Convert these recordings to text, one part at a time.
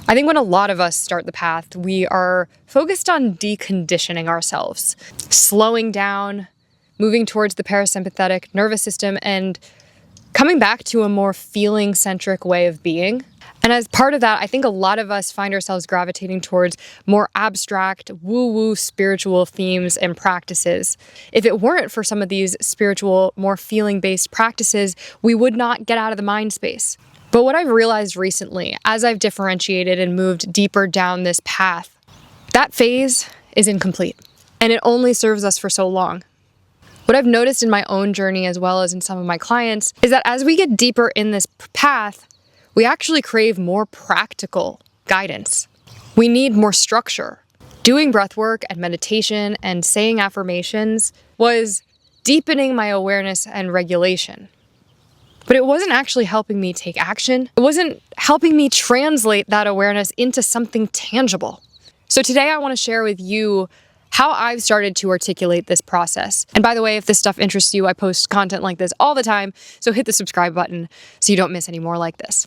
I think when a lot of us start the path, we are focused on deconditioning ourselves, slowing down, moving towards the parasympathetic nervous system, and coming back to a more feeling-centric way of being. And as part of that, I think a lot of us find ourselves gravitating towards more abstract, woo-woo spiritual themes and practices. If it weren't for some of these spiritual, more feeling-based practices, we would not get out of the mind space. But what I've realized recently, as I've differentiated and moved deeper down this path, that phase is incomplete, and it only serves us for so long. What I've noticed in my own journey, as well as in some of my clients, is that as we get deeper in this path, we actually crave more practical guidance. We need more structure. Doing breath work and meditation and saying affirmations was deepening my awareness and regulation. But it wasn't actually helping me take action. It wasn't helping me translate that awareness into something tangible. So today I want to share with you how I've started to articulate this process. And by the way, if this stuff interests you, I post content like this all the time, so hit the subscribe button so you don't miss any more like this.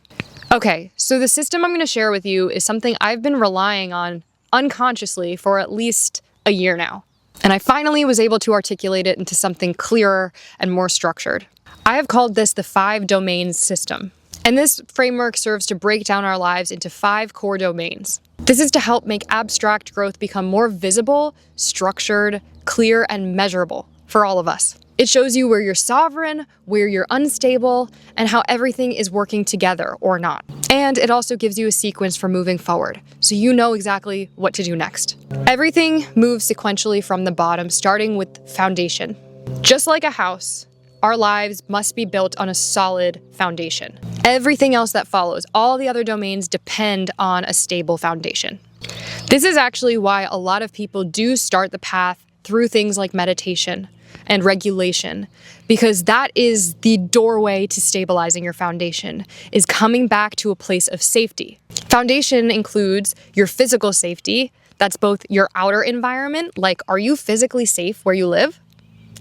Okay, so the system I'm going to share with you is something I've been relying on unconsciously for at least a year now. And I finally was able to articulate it into something clearer and more structured. I have called this the 5 domains system. And this framework serves to break down our lives into 5 core domains. This is to help make abstract growth become more visible, structured, clear, and measurable for all of us. It shows you where you're sovereign, where you're unstable, and how everything is working together or not. And it also gives you a sequence for moving forward, so you know exactly what to do next. Everything moves sequentially from the bottom, starting with foundation. Just like a house, our lives must be built on a solid foundation. Everything else that follows, all the other domains, depend on a stable foundation. This is actually why a lot of people do start the path through things like meditation and regulation, because that is the doorway to stabilizing your foundation, is coming back to a place of safety. Foundation includes your physical safety. That's both your outer environment, like are you physically safe where you live?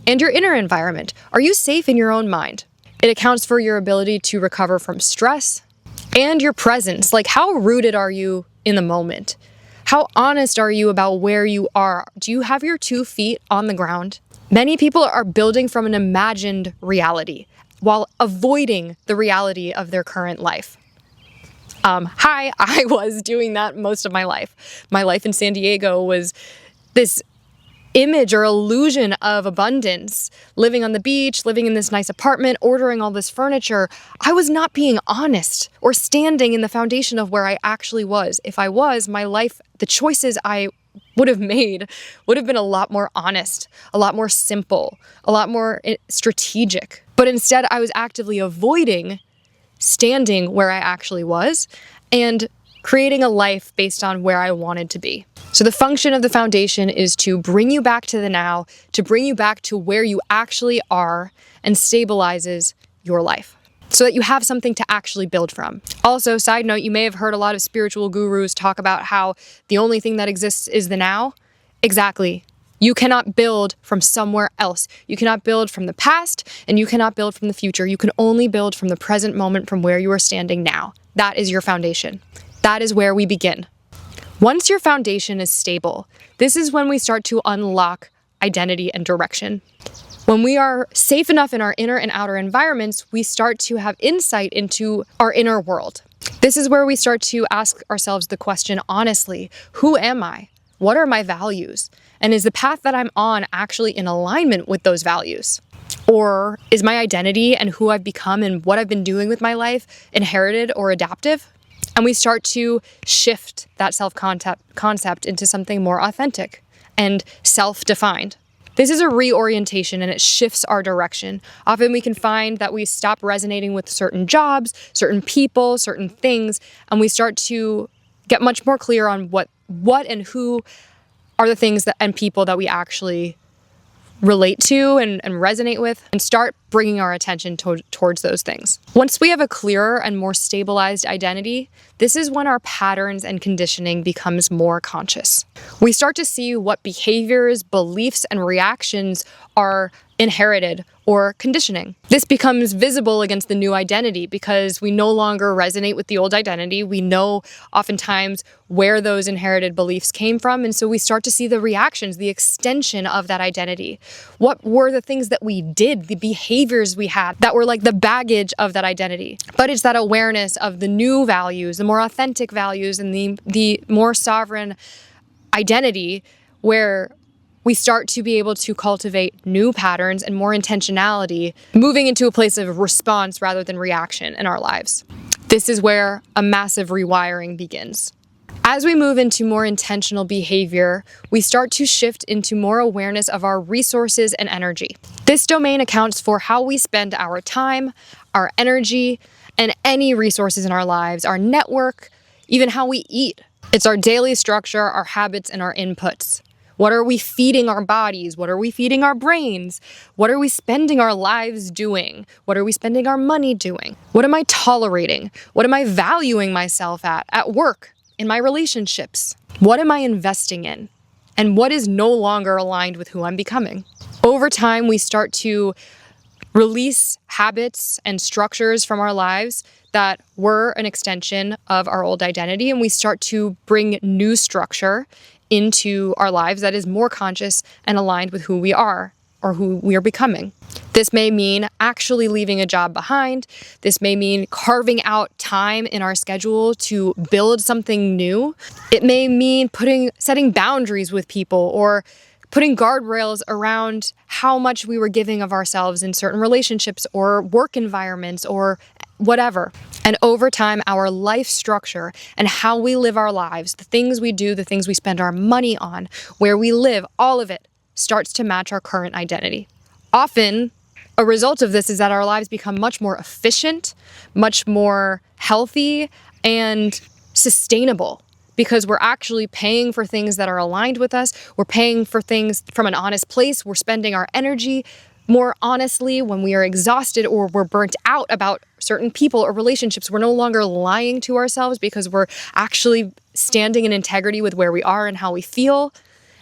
And your inner environment. Are you safe in your own mind? It accounts for your ability to recover from stress and your presence. Like, how rooted are you in the moment? How honest are you about where you are? Do you have your 2 feet on the ground? Many people are building from an imagined reality while avoiding the reality of their current life. I was doing that most of my life. My life in San Diego was this image or illusion of abundance, living on the beach, living in this nice apartment, ordering all this furniture. I was not being honest or standing in the foundation of where I actually was. If I was, my life, the choices I would have made would have been a lot more honest, a lot more simple, a lot more strategic. But instead, I was actively avoiding standing where I actually was and creating a life based on where I wanted to be. So the function of the foundation is to bring you back to the now, to bring you back to where you actually are, and stabilizes your life so that you have something to actually build from. Also, side note, you may have heard a lot of spiritual gurus talk about how the only thing that exists is the now. Exactly. You cannot build from somewhere else. You cannot build from the past, and you cannot build from the future. You can only build from the present moment, from where you are standing now. That is your foundation. That is where we begin. Once your foundation is stable, this is when we start to unlock identity and direction. When we are safe enough in our inner and outer environments, we start to have insight into our inner world. This is where we start to ask ourselves the question honestly, who am I? What are my values? And is the path that I'm on actually in alignment with those values? Or is my identity and who I've become and what I've been doing with my life inherited or adaptive? And we start to shift that self-concept into something more authentic and self-defined. This is a reorientation, and it shifts our direction. Often we can find that we stop resonating with certain jobs, certain people, certain things, and we start to get much more clear on what and who are the things that and people that we actually relate to and resonate with, and start bringing our attention towards those things. Once we have a clearer and more stabilized identity, this is when our patterns and conditioning becomes more conscious. We start to see what behaviors, beliefs, and reactions are inherited, or conditioning. This becomes visible against the new identity because we no longer resonate with the old identity. We know oftentimes where those inherited beliefs came from, and so we start to see the reactions, the extension of that identity. What were the things that we did, the behaviors we had that were like the baggage of that identity? But it's that awareness of the new values, the more authentic values, and the more sovereign identity where we start to be able to cultivate new patterns and more intentionality, moving into a place of response rather than reaction in our lives. This is where a massive rewiring begins. As we move into more intentional behavior, we start to shift into more awareness of our resources and energy. This domain accounts for how we spend our time, our energy, and any resources in our lives, our network, even how we eat. It's our daily structure, our habits, and our inputs. What are we feeding our bodies? What are we feeding our brains? What are we spending our lives doing? What are we spending our money doing? What am I tolerating? What am I valuing myself at work, in my relationships? What am I investing in? And what is no longer aligned with who I'm becoming? Over time, we start to release habits and structures from our lives that were an extension of our old identity, and we start to bring new structure into our lives that is more conscious and aligned with who we are or who we are becoming. This may mean actually leaving a job behind. This may mean carving out time in our schedule to build something new. It may mean setting boundaries with people or putting guardrails around how much we were giving of ourselves in certain relationships or work environments or whatever. And over time, our life structure and how we live our lives, the things we do, the things we spend our money on, where we live, all of it starts to match our current identity. Often, a result of this is that our lives become much more efficient, much more healthy, and sustainable because we're actually paying for things that are aligned with us. We're paying for things from an honest place. We're spending our energy more honestly when we are exhausted or we're burnt out about certain people or relationships. We're no longer lying to ourselves because we're actually standing in integrity with where we are and how we feel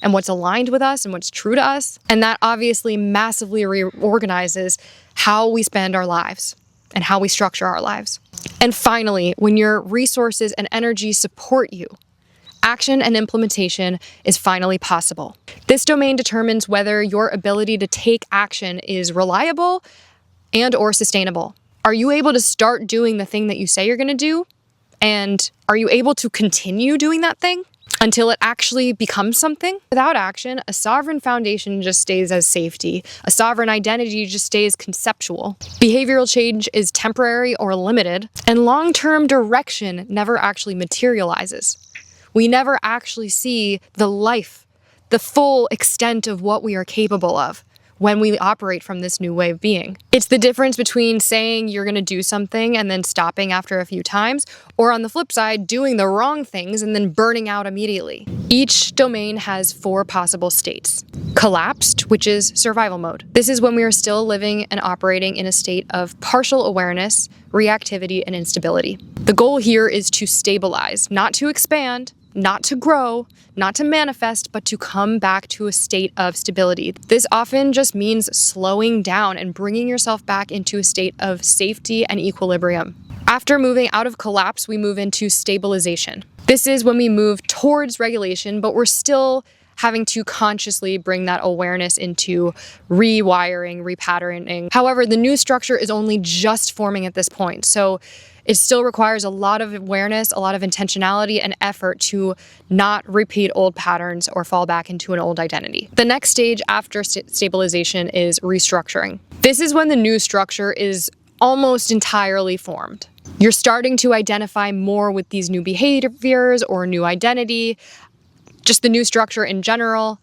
and what's aligned with us and what's true to us. And that obviously massively reorganizes how we spend our lives and how we structure our lives. And finally, when your resources and energy support you, action and implementation is finally possible. This domain determines whether your ability to take action is reliable and or sustainable. Are you able to start doing the thing that you say you're going to do? And are you able to continue doing that thing until it actually becomes something? Without action, a sovereign foundation just stays as safety. A sovereign identity just stays conceptual. Behavioral change is temporary or limited, and long-term direction never actually materializes. We never actually see the life, the full extent of what we are capable of when we operate from this new way of being. It's the difference between saying you're going to do something and then stopping after a few times, or on the flip side, doing the wrong things and then burning out immediately. Each domain has 4 possible states. Collapsed, which is survival mode. This is when we are still living and operating in a state of partial awareness, reactivity, and instability. The goal here is to stabilize, not to expand, not to grow, not to manifest, but to come back to a state of stability. This often just means slowing down and bringing yourself back into a state of safety and equilibrium. After moving out of collapse, we move into stabilization. This is when we move towards regulation, but we're still having to consciously bring that awareness into rewiring, repatterning. However, the new structure is only just forming at this point. So it still requires a lot of awareness, a lot of intentionality and effort to not repeat old patterns or fall back into an old identity. The next stage after stabilization is restructuring. This is when the new structure is almost entirely formed. You're starting to identify more with these new behaviors or new identity, just the new structure in general,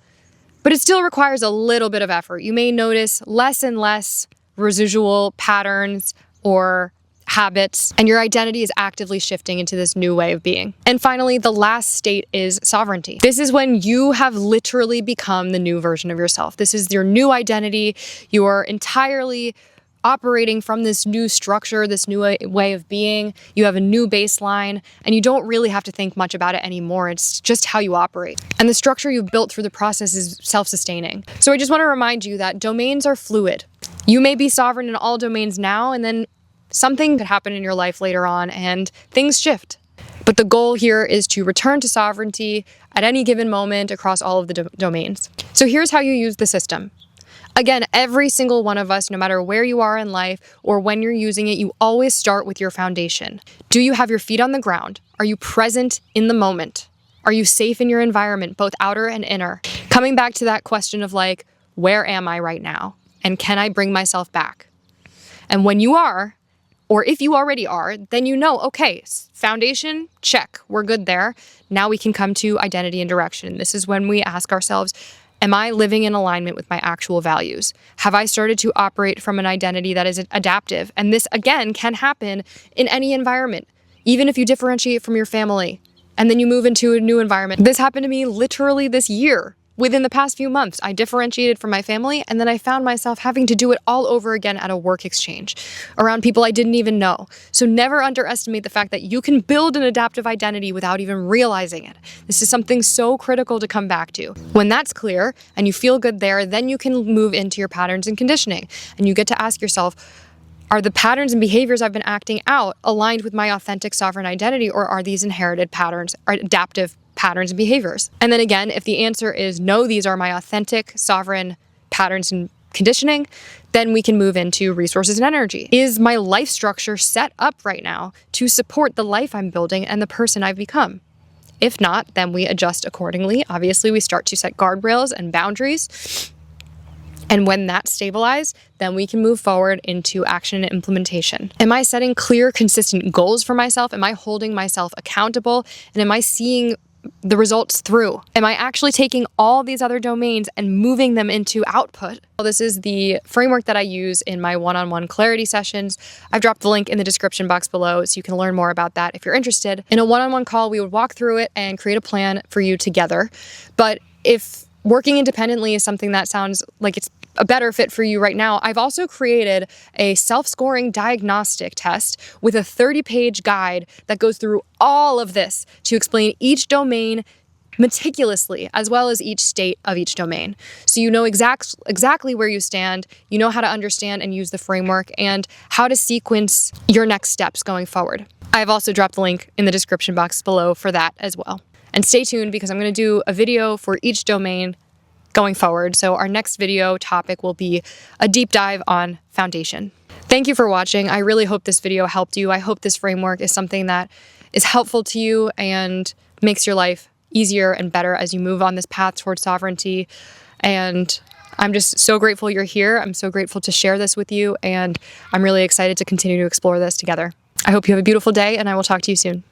but it still requires a little bit of effort. You may notice less and less residual patterns or habits, and your identity is actively shifting into this new way of being. And finally, the last state is sovereignty. This is when you have literally become the new version of yourself. This is your new identity. You are entirely operating from this new structure, this new way of being. You have a new baseline, and you don't really have to think much about it anymore. It's just how you operate. And the structure you've built through the process is self-sustaining. So I just want to remind you that domains are fluid. You may be sovereign in all domains now, and then something could happen in your life later on, and things shift. But the goal here is to return to sovereignty at any given moment across all of the domains. So here's how you use the system. Again, every single one of us, no matter where you are in life or when you're using it, you always start with your foundation. Do you have your feet on the ground? Are you present in the moment? Are you safe in your environment, both outer and inner? Coming back to that question of like, where am I right now? And can I bring myself back? And when you are, or if you already are, then you know, okay, foundation, check, we're good there. Now we can come to identity and direction. This is when we ask ourselves, am I living in alignment with my actual values? Have I started to operate from an identity that is adaptive? And this, again, can happen in any environment, even if you differentiate from your family and then you move into a new environment. This happened to me literally this year. Within the past few months, I differentiated from my family, and then I found myself having to do it all over again at a work exchange around people I didn't even know. So never underestimate the fact that you can build an adaptive identity without even realizing it. This is something so critical to come back to. When that's clear and you feel good there, then you can move into your patterns and conditioning, and you get to ask yourself, are the patterns and behaviors I've been acting out aligned with my authentic sovereign identity, or are these inherited patterns or adaptive patterns and behaviors? And then again, if the answer is no, these are my authentic sovereign patterns and conditioning, then we can move into resources and energy. Is my life structure set up right now to support the life I'm building and the person I've become? If not, then we adjust accordingly. Obviously, we start to set guardrails and boundaries. And when that's stabilized, then we can move forward into action and implementation. Am I setting clear, consistent goals for myself? Am I holding myself accountable? And am I seeing the results through? Am I actually taking all these other domains and moving them into output? Well, this is the framework that I use in my one-on-one clarity sessions. I've dropped the link in the description box below so you can learn more about that if you're interested. In a one-on-one call, we would walk through it and create a plan for you together. But if working independently is something that sounds like it's a better fit for you right now, I've also created a self-scoring diagnostic test with a 30-page guide that goes through all of this to explain each domain meticulously, as well as each state of each domain. So you know exactly where you stand, you know how to understand and use the framework, and how to sequence your next steps going forward. I've also dropped the link in the description box below for that as well. And stay tuned because I'm going to do a video for each domain going forward. So our next video topic will be a deep dive on foundation. Thank you for watching. I really hope this video helped you. I hope this framework is something that is helpful to you and makes your life easier and better as you move on this path towards sovereignty. And I'm just so grateful you're here. I'm so grateful to share this with you, and I'm really excited to continue to explore this together. I hope you have a beautiful day, and I will talk to you soon.